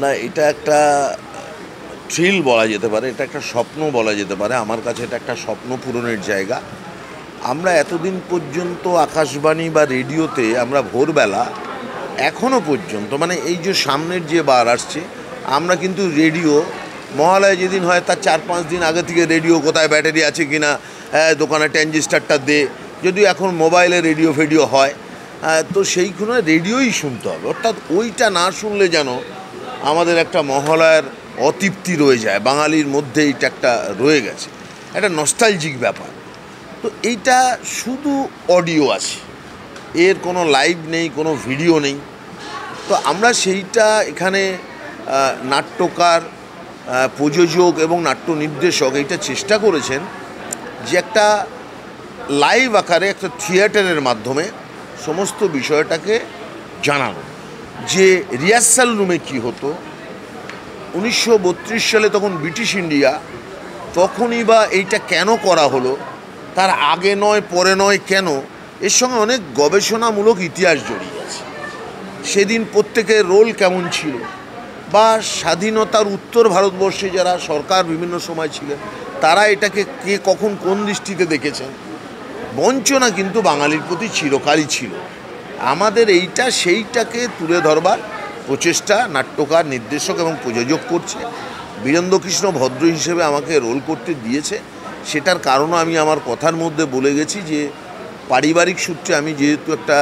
না, এটা একটা থ্রিল বলা যেতে পারে, এটা একটা স্বপ্ন বলা যেতে পারে। আমার কাছে এটা একটা স্বপ্ন পূরণের জায়গা। আমরা এতদিন পর্যন্ত আকাশবাণী বা রেডিওতে আমরা ভোরবেলা এখনও পর্যন্ত, মানে এই যে সামনের যে বার আসছে, আমরা কিন্তু রেডিও মহালয়া যেদিন হয় তার 4-5 দিন আগে থেকে রেডিও কোথায় ব্যাটারি আছে কি না, দোকানে ট্রানজিস্টারটা দে, যদিও এখন মোবাইলে রেডিও ফেডিও হয়, তো সেইখানে রেডিওই শুনতে হবে। অর্থাৎ ওইটা না শুনলে যেন আমাদের একটা মহালয়ার অতৃপ্তি রয়ে যায়, বাঙালির মধ্যে এইটা একটা রয়ে গেছে, একটা নস্টালজিক ব্যাপার। তো এইটা শুধু অডিও আছে, এর কোনো লাইভ নেই, কোনো ভিডিও নেই। তো আমরা সেইটা এখানে নাট্যকার, প্রযোজক এবং নাট্য নির্দেশক এইটা চেষ্টা করেছেন যে একটা লাইভ আকারে একটা থিয়েটারের মাধ্যমে সমস্ত বিষয়টাকে জানানো। যে রিহার্সাল রুমে কী হতো 1932 সালে, তখন ব্রিটিশ ইন্ডিয়া, তখনই বা এইটা কেন করা হলো, তার আগে নয় পরে নয়, কেন, এর সঙ্গে অনেক গবেষণামূলক ইতিহাস জড়িয়ে আছে। সেদিন প্রত্যেকের রোল কেমন ছিল, বা স্বাধীনতার উত্তর ভারতবর্ষে যারা সরকার বিভিন্ন সময় ছিলেন, তারা এটাকে কে কখন কোন দৃষ্টিতে দেখেছেন। বঞ্চনা কিন্তু বাঙালির প্রতি চিরকালই ছিল। আমাদের এইটা সেইটাকে তুলে ধরবার প্রচেষ্টা নাট্যকার, নির্দেশক এবং প্রযোজক করছে। বীরেন্দ্রকৃষ্ণ ভদ্র হিসেবে আমাকে রোল করতে দিয়েছে, সেটার কারণও আমি আমার কথার মধ্যে বলে গেছি যে পারিবারিক সূত্রে আমি যেহেতু একটা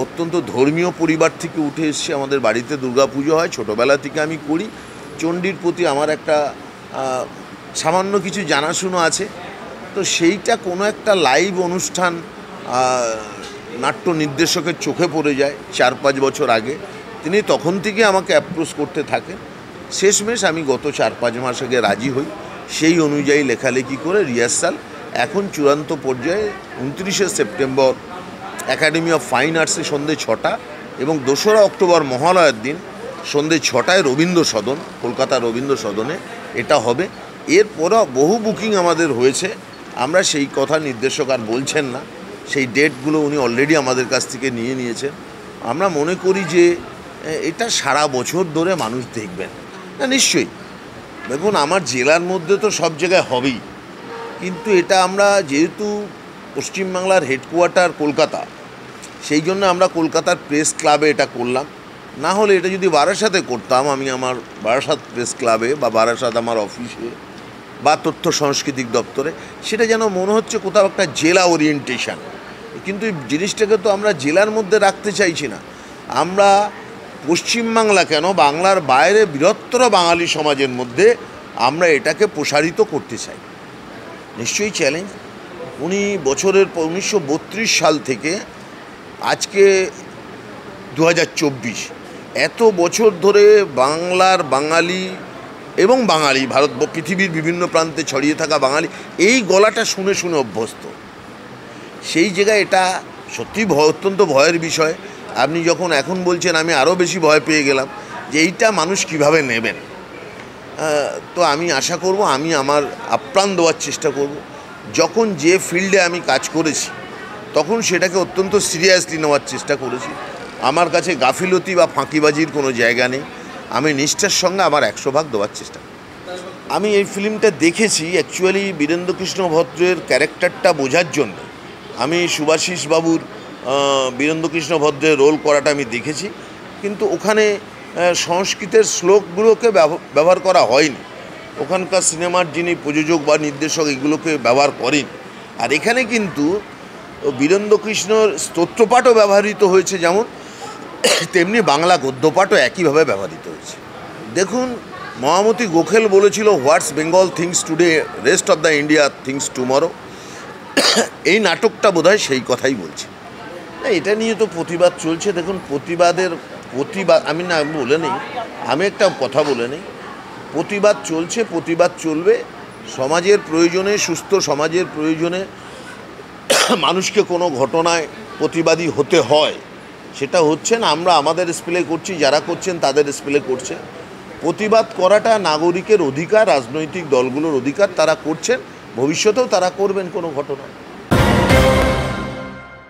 অত্যন্ত ধর্মীয় পরিবার থেকে উঠে এসেছি, আমাদের বাড়িতে দুর্গাপুজো হয়, ছোটোবেলা থেকে আমি করি, চণ্ডীর প্রতি আমার একটা সামান্য কিছু জানাশুনো আছে। তো সেইটা কোনো একটা লাইভ অনুষ্ঠান নাট্য নির্দেশকের চোখে পড়ে যায় 4-5 বছর আগে। তিনি তখন থেকে আমাকে অ্যাপ্রোচ করতে থাকেন। শেষমেশ আমি গত 4-5 মাস আগে রাজি হই। সেই অনুযায়ী লেখালেখি করে রিহার্সাল এখন চূড়ান্ত পর্যায়ে 29শে সেপ্টেম্বর একাডেমি অফ ফাইন আর্টসে সন্ধ্যে 6টা এবং 2রা অক্টোবর মহালয়ার দিন সন্ধ্যে 6টায় রবীন্দ্র সদন, কলকাতা রবীন্দ্র সদনে এটা হবে। এরপরও বহু বুকিং আমাদের হয়েছে, আমরা সেই কথা নির্দেশক আর বলছেন না, সেই ডেটগুলো উনি অলরেডি আমাদের কাছ থেকে নিয়ে নিয়েছেন। আমরা মনে করি যে এটা সারা বছর ধরে মানুষ দেখবেন। না, নিশ্চয়ই দেখুন, আমার জেলার মধ্যে তো সব জায়গায় হবেই, কিন্তু এটা আমরা যেহেতু পশ্চিমবাংলার হেডকোয়ার্টার কলকাতা, সেই জন্য আমরা কলকাতার প্রেস ক্লাবে এটা করলাম। না হলে এটা যদি বারাসাতে করতাম, আমি আমার বারাসাত প্রেস ক্লাবে বা বারাসাত আমার অফিসে বা তথ্য সাংস্কৃতিক দপ্তরে, সেটা যেন মনে হচ্ছে কোথাও একটা জেলা ওরিয়েন্টেশন। কিন্তু এই জিনিসটাকে তো আমরা জেলার মধ্যে রাখতে চাইছি না। আমরা পশ্চিমবাংলা কেন, বাংলার বাইরে বৃহত্তর বাঙালি সমাজের মধ্যে আমরা এটাকে প্রসারিত করতে চাই। নিশ্চয়ই চ্যালেঞ্জ। উনি বছরের 1932 সাল থেকে আজকে 2024, এত বছর ধরে বাংলার বাঙালি এবং বাঙালি ভারত পৃথিবীর বিভিন্ন প্রান্তে ছড়িয়ে থাকা বাঙালি এই গলাটা শুনে শুনে অভ্যস্ত। সেই জায়গায় এটা সত্যি অত্যন্ত ভয়ের বিষয়। আপনি যখন এখন বলছেন, আমি আরও বেশি ভয় পেয়ে গেলাম যে এইটা মানুষ কিভাবে নেবেন। তো আমি আশা করব, আমি আমার আপ্রাণ দেওয়ার চেষ্টা করব। যখন যে ফিল্ডে আমি কাজ করেছি তখন সেটাকে অত্যন্ত সিরিয়াসলি নেওয়ার চেষ্টা করেছি। আমার কাছে গাফিলতি বা ফাঁকিবাজির কোনো জায়গা নেই। আমি নিষ্ঠার সঙ্গে আমার 100 ভাগ দেওয়ার চেষ্টা করি। আমি এই ফিল্মটা দেখেছি অ্যাকচুয়ালি বীরেন্দ্রকৃষ্ণ ভদ্রের ক্যারেক্টারটা বোঝার জন্য। আমি সুভাষিস বাবুর বীরেন্দ্রকৃষ্ণ ভদ্রের রোল করাটা আমি দেখেছি, কিন্তু ওখানে সংস্কৃতের শ্লোকগুলোকে ব্যবহার করা হয়নি। ওখানকার সিনেমার যিনি প্রযোজক বা নির্দেশক এগুলোকে ব্যবহার করেন। আর এখানে কিন্তু বীরেন্দ্রকৃষ্ণর স্তোত্রপাঠও ব্যবহৃত হয়েছে, যেমন তেমনি বাংলা গদ্যপাঠও একইভাবে ব্যবহৃত হয়েছে। দেখুন, মহামতি গোখেল বলেছিল, what's Bengal thinks today, rest of the India thinks tomorrow. এই নাটকটা বোধহয় সেই কথাই বলছে। এটা নিয়ে তো প্রতিবাদ চলছে। দেখুন, প্রতিবাদ আমি না বলে নেই, আমি একটা কথা বলে নেই, প্রতিবাদ চলছে, প্রতিবাদ চলবে। সমাজের প্রয়োজনে, সুস্থ সমাজের প্রয়োজনে মানুষকে কোনো ঘটনায় প্রতিবাদী হতে হয়, সেটা হচ্ছে না। আমরা আমাদের স্পেলে করছি, যারা করছেন তাদের স্পেলে করছে। প্রতিবাদ করাটা নাগরিকের অধিকার, রাজনৈতিক দলগুলোর অধিকার, তারা করছেন, ভবিষ্যতেও তারা করবেন কোনো ঘটনা।